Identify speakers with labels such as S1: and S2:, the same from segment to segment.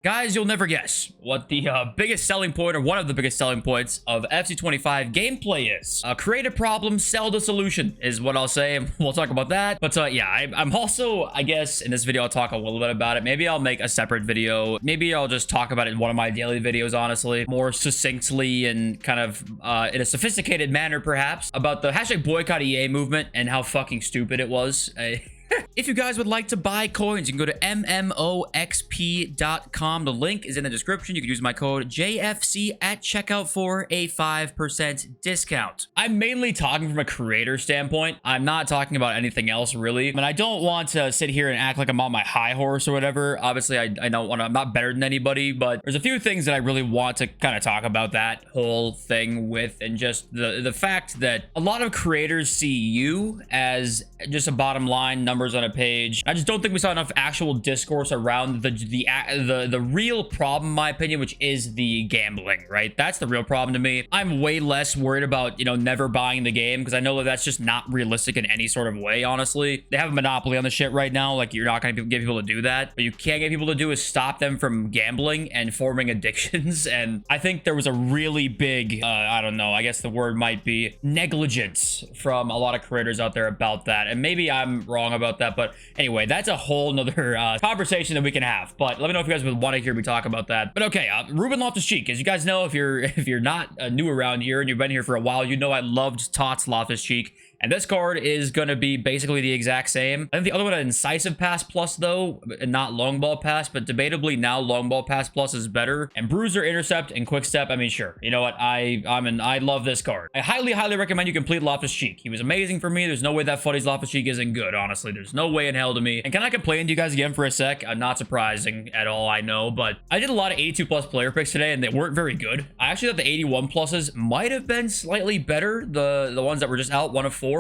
S1: Guys, you'll never guess what the biggest selling point, or one of the biggest selling points of FC25 gameplay is. Create a problem, sell the solution is what I'll say, and we'll talk about that. But yeah, I'm also, I guess, in this video, I'll talk a little bit about it. Maybe I'll make a separate video. Maybe I'll just talk about it in one of my daily videos, honestly, more succinctly and kind of in a sophisticated manner, perhaps, about the hashtag boycott EA movement and how fucking stupid it was. If you guys would like to buy coins, you can go to mmoxp.com. The link is in the description. You can use my code JFC at checkout for a 5% discount. I'm mainly talking from a creator standpoint. I'm not talking about anything else, really. And I don't want to sit here and act like I'm on my high horse or whatever. Obviously, I don't want to, I'm not better than anybody, but there's a few things that I really want to kind of talk about that whole thing with, and just the fact that a lot of creators see you as just a bottom line numbers on a page. I just don't think we saw enough actual discourse around the real problem, in my opinion, which is the gambling, right? That's the real problem to me. I'm way less worried about, you know, never buying the game, because I know that that's just not realistic in any sort of way, honestly. They have a monopoly on the shit right now. Like, you're not going to get people to do that. What you can get people to do is stop them from gambling and forming addictions. And I think there was a really big, I don't know, I guess the word might be negligence from a lot of creators out there about that. And maybe I'm wrong about that, but anyway, that's a whole nother conversation that we can have. But let me know if you guys would want to hear me talk about that. But okay, Ruben Loftus-Cheek, as you guys know, if you're not new around here and you've been here for a while, you know I loved Tots Loftus-Cheek. And this card is going to be basically the exact same. I think the other one had Incisive Pass Plus, though, and not Long Ball Pass, but debatably now Long Ball Pass Plus is better. And Bruiser, Intercept, and Quick Step, I mean, sure. You know what? I love this card. I highly recommend you complete Loftus-Cheek. He was amazing for me. There's no way that Futties Loftus-Cheek isn't good, honestly. There's no way in hell to me. And can I complain to you guys again for a sec? Not surprising at all, I know, but I did a lot of 82 plus player picks today, and they weren't very good. I actually thought the 81 pluses might have been slightly better, the ones that were just out, 1 of 4.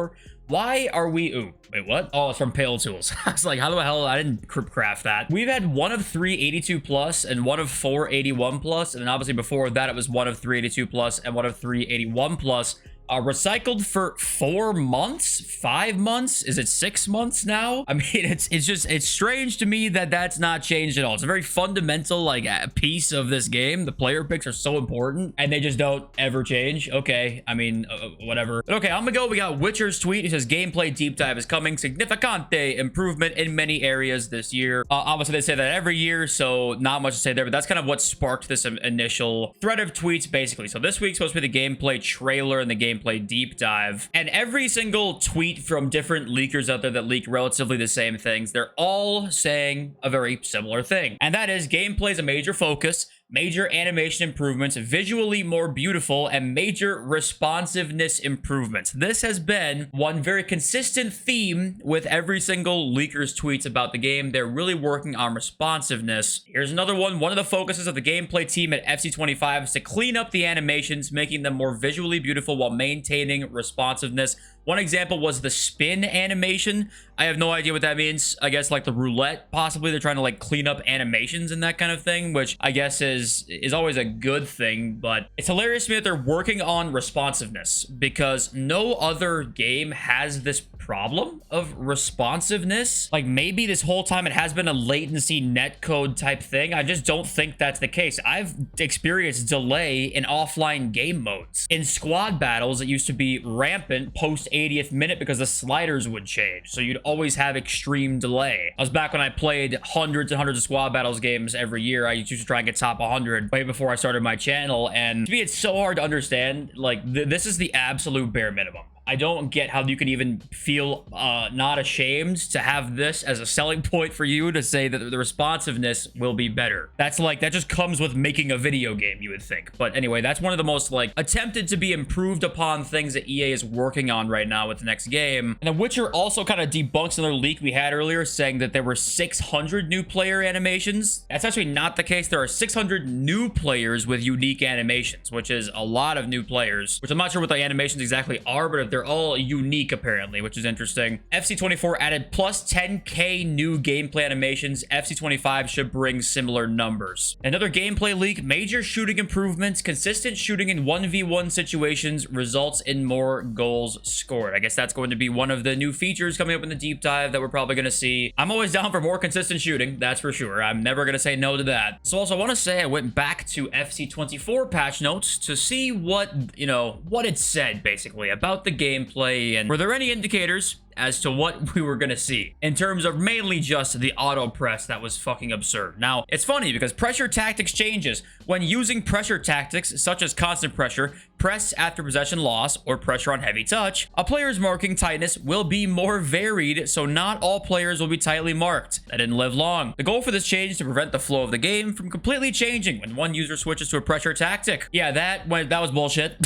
S1: Why are we... Ooh, wait, what? Oh, it's from Pale Tools. I was like, how the hell? I didn't craft that. We've had 1 of 3 82 plus and 1 of 4 81 plus. And then obviously before that, it was 1 of 3 82 plus and 1 of 3 81 plus. Recycled for 4 months, 5 months. Is it 6 months now? I mean, it's strange to me that that's not changed at all. It's a very fundamental, like, piece of this game. The player picks are so important, and they just don't ever change. Okay, I mean, whatever. But okay, I'm gonna go. We got Witcher's tweet. He says, gameplay deep dive is coming. Significante improvement in many areas this year. Obviously, they say that every year, so not much to say there, but that's kind of what sparked this initial thread of tweets, basically. So this week's supposed to be the gameplay trailer and the gameplay deep dive, and every single tweet from different leakers out there that leak relatively the same things, they're all saying a very similar thing, and that is gameplay is a major focus, major animation improvements, visually more beautiful, and major responsiveness improvements. This has been one very consistent theme with every single leaker's tweets about the game. They're really working on responsiveness. Here's another one. One of the focuses of the gameplay team at FC25 is to clean up the animations, making them more visually beautiful while maintaining responsiveness. One example was the spin animation. I have no idea what that means. I guess like the roulette, possibly. They're trying to like clean up animations and that kind of thing, which I guess is always a good thing. But it's hilarious to me that they're working on responsiveness, because no other game has this problem of responsiveness. Like, maybe this whole time it has been a latency netcode type thing. I just don't think that's the case. I've experienced delay in offline game modes. In squad battles, it used to be rampant post 80th minute because the sliders would change, so you'd always have extreme delay. I was back when I played hundreds and hundreds of squad battles games every year. I used to try and get top 100 way before I started my channel, and to me it's so hard to understand. Like, this is the absolute bare minimum. I don't get how you can even feel not ashamed to have this as a selling point for you to say that the responsiveness will be better. That's like, that just comes with making a video game, you would think. But anyway, that's one of the most like attempted to be improved upon things that EA is working on right now with the next game. And The Witcher also kind of debunks another leak we had earlier saying that there were 600 new player animations. That's actually not the case. There are 600 new players with unique animations, which is a lot of new players, which I'm not sure what the animations exactly are, but if they're they're all unique apparently, which is interesting. FC24 added plus 10k new gameplay animations. FC25 should bring similar numbers. Another gameplay leak, major shooting improvements, consistent shooting in 1v1 situations results in more goals scored. I guess that's going to be one of the new features coming up in the deep dive that we're probably going to see. I'm always down for more consistent shooting, that's for sure. I'm never going to say no to that. So also I want to say I went back to FC24 patch notes to see what, what it said basically about the gameplay, and were there any indicators as to what we were gonna see in terms of mainly just the auto press that was fucking absurd. Now, it's funny because pressure tactics changes. When using pressure tactics such as constant pressure, press after possession loss, or pressure on heavy touch, a player's marking tightness will be more varied, so not all players will be tightly marked. That didn't live long. The goal for this change is to prevent the flow of the game from completely changing when one user switches to a pressure tactic. Yeah, that was bullshit.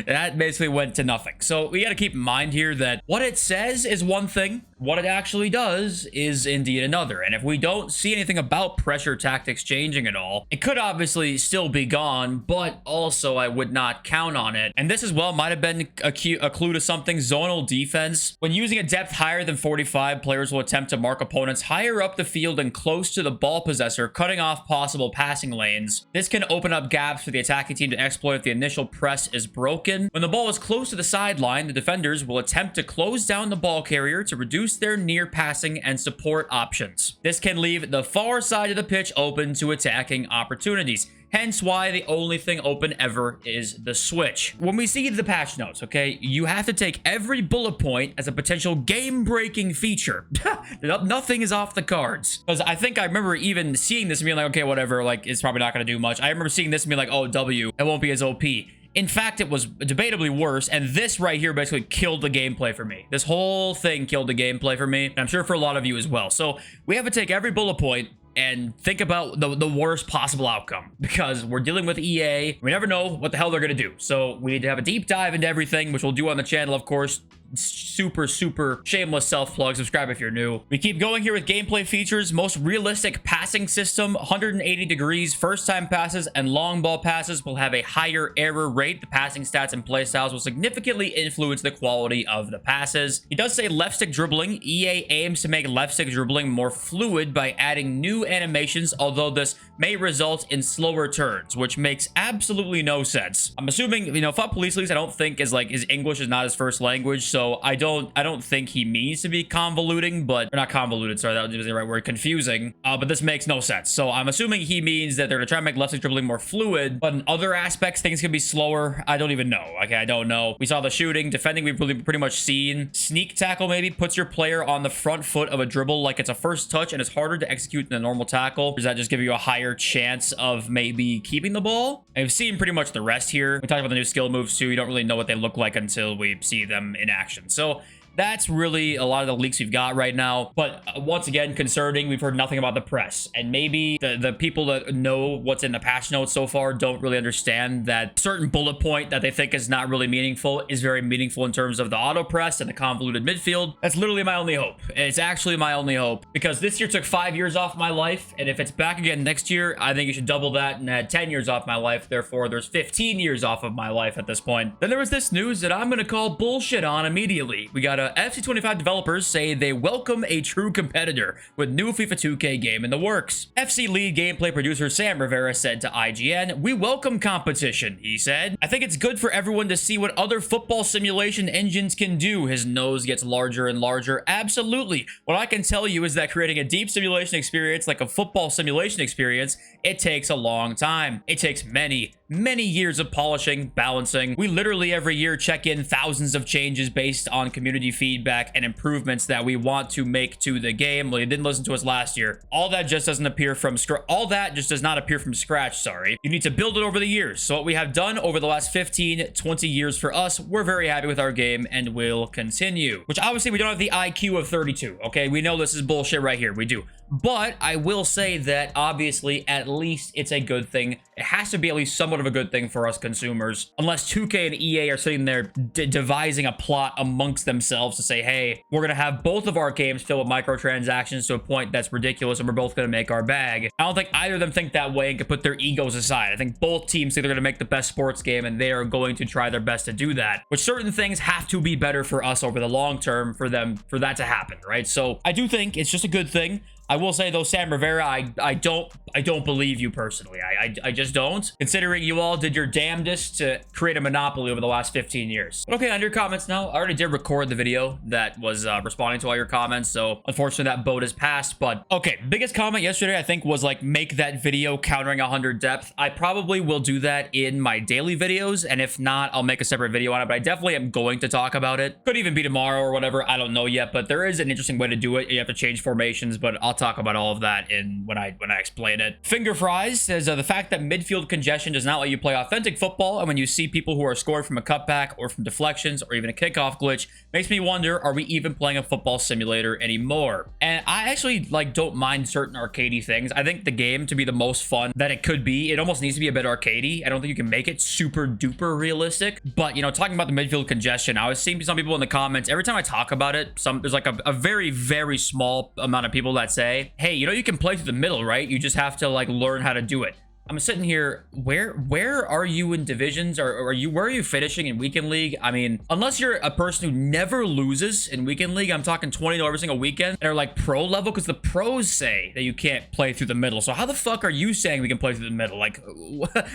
S1: That basically went to nothing. So we gotta keep in mind here that what it says is one thing, what it actually does is indeed another. And if we don't see anything about pressure tactics changing at all, it could obviously still be gone, but also I would not count on it. And this as well might have been a clue to something. Zonal defense. When using a depth higher than 45, players will attempt to mark opponents higher up the field and close to the ball possessor, cutting off possible passing lanes. This can open up gaps for the attacking team to exploit if the initial press is broken. When the ball is close to the sideline, the defenders will attempt to close down the ball carrier to reduce their near passing and support options. This can leave the far side of the pitch open to attacking opportunities. Hence why the only thing open ever is the switch. When we see the patch notes, okay, you have to take every bullet point as a potential game-breaking feature. Nothing is off the cards. Because I think I remember even seeing this and being like, okay, whatever, like, it's probably not going to do much. I remember seeing this and being like, oh, W, it won't be as OP. In fact, it was debatably worse, and this right here basically killed the gameplay for me. This whole thing killed the gameplay for me, and I'm sure for a lot of you as well. So we have to take every bullet point and think about the worst possible outcome, because we're dealing with EA. We never know what the hell they're gonna do. So we need to have a deep dive into everything, which we'll do on the channel, of course. Super shameless self-plug. Subscribe if you're new. We keep going here with gameplay features. Most realistic passing system, 180 degrees. First time passes and long ball passes will have a higher error rate. The passing stats and play styles will significantly influence the quality of the passes. He does say left stick dribbling. EA aims to make left stick dribbling more fluid by adding new animations, although this may result in slower turns, which makes absolutely no sense. I'm assuming, FUT Police Leaks, I don't think his English is not his first language, so I don't think he means to be convoluting, but or not convoluted, sorry, that was the right word, confusing. But this makes no sense. So I'm assuming he means that they're gonna try to make left stick dribbling more fluid, but in other aspects things can be slower. I don't even know. Okay, I don't know. We saw the shooting. Defending we've pretty much seen. Sneak tackle maybe puts your player on the front foot of a dribble like it's a first touch and it's harder to execute than a normal tackle. Does that just give you a higher chance of maybe keeping the ball? And we've seen pretty much the rest here. We talked about the new skill moves too. You don't really know what they look like until we see them in action. So that's really a lot of the leaks we've got right now. But once again, concerning, we've heard nothing about the press. And maybe the people that know what's in the patch notes so far don't really understand that certain bullet point that they think is not really meaningful is very meaningful in terms of the auto press and the convoluted midfield. That's literally my only hope. It's actually my only hope, because this year took 5 years off my life. And if it's back again next year, I think you should double that and add 10 years off my life. Therefore, there's 15 years off of my life at this point. Then there was this news that I'm going to call bullshit on immediately. We got FC25 developers say they welcome a true competitor with new FIFA 2K game in the works. FC lead gameplay producer Sam Rivera said to IGN, "We welcome competition," he said. "I think it's good for everyone to see what other football simulation engines can do." His nose gets larger and larger. Absolutely. What I can tell you is that creating a deep simulation experience like a football simulation experience, it takes a long time. It takes many years of polishing, balancing. We literally every year check in thousands of changes based on community feedback and improvements that we want to make to the game. Well, you didn't listen to us last year. All that just doesn't appear from scratch. All that just does not appear from scratch, sorry. You need to build it over the years. So what we have done over the last 15, 20 years for us, we're very happy with our game and will continue. Which obviously we don't have the IQ of 32, okay? We know this is bullshit right here. We do. But I will say that obviously at least it's a good thing. It has to be at least somewhat of a good thing for us consumers, unless 2K and EA are sitting there devising a plot amongst themselves to say, hey, we're gonna have both of our games filled with microtransactions to a point that's ridiculous and we're both gonna make our bag. I don't think either of them think that way and can put their egos aside. I think both teams think they're gonna make the best sports game and they are going to try their best to do that, which certain things have to be better for us over the long term for that to happen, right? So I do think it's just a good thing. I will say though, Sam Rivera, I don't believe you personally. I just don't, considering you all did your damnedest to create a monopoly over the last 15 years. Okay, on your comments now. I already did record the video that was responding to all your comments, so unfortunately that boat has passed. But okay, biggest comment yesterday I think was like, make that video countering 100 depth. I probably will do that in my daily videos, and if not, I'll make a separate video on it, but I definitely am going to talk about it. Could even be tomorrow or whatever, I don't know yet, but there is an interesting way to do it. You have to change formations, but I'll talk about all of that when I explain it. Finger Fries says the fact that midfield congestion does not let you play authentic football, and when you see people who are scoring from a cutback or from deflections or even a kickoff glitch, makes me wonder, are we even playing a football simulator anymore? And I actually like don't mind certain arcadey things. I think the game, to be the most fun that it could be, it almost needs to be a bit arcadey. I don't think you can make it super duper realistic. But you know, talking about the midfield congestion, I was seeing some people in the comments every time I talk about it, there's like a very small amount of people that say, hey, you know, you can play through the middle, right? You just have to like learn how to do it. I'm sitting here, where are you in divisions, or where are you finishing in weekend league? I mean, unless you're a person who never loses in weekend league, I'm talking 20 every single weekend, and are like pro level, because the pros say that you can't play through the middle. So how the fuck are you saying we can play through the middle? Like,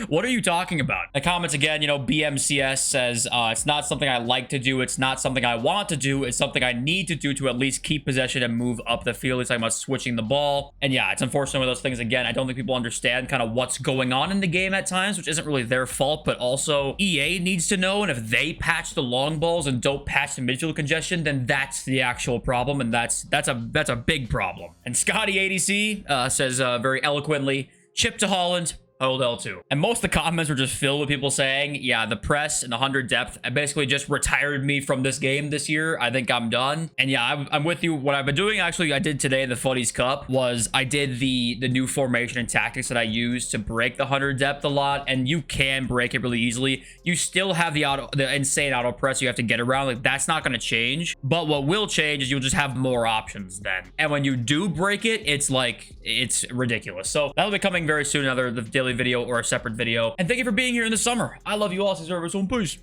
S1: what are you talking about? The comments again, you know, BMCS says it's not something I like to do, it's not something I want to do, it's something I need to do to at least keep possession and move up the field. He's talking about switching the ball, and yeah, it's unfortunate with those things. Again, I don't think people understand kind of what's going on in the game at times, which isn't really their fault, but also EA needs to know. And if they patch the long balls and don't patch the midfield congestion, then that's the actual problem, and that's a big problem. And Scotty ADC says very eloquently, chip to Holland, hold L2. And most of the comments were just filled with people saying, yeah, the press and the 100 depth basically just retired me from this game this year. I think I'm done. And yeah, I'm with you. What I've been doing, actually, I did today in the Futties Cup, was I did the new formation and tactics that I use to break the 100 depth a lot. And you can break it really easily. You still have the insane auto press you have to get around. Like, that's not going to change. But what will change is you'll just have more options then. And when you do break it, it's like, it's ridiculous. So that'll be coming very soon, another daily video or a separate video. And thank you for being here in the summer. I love you all. Peace.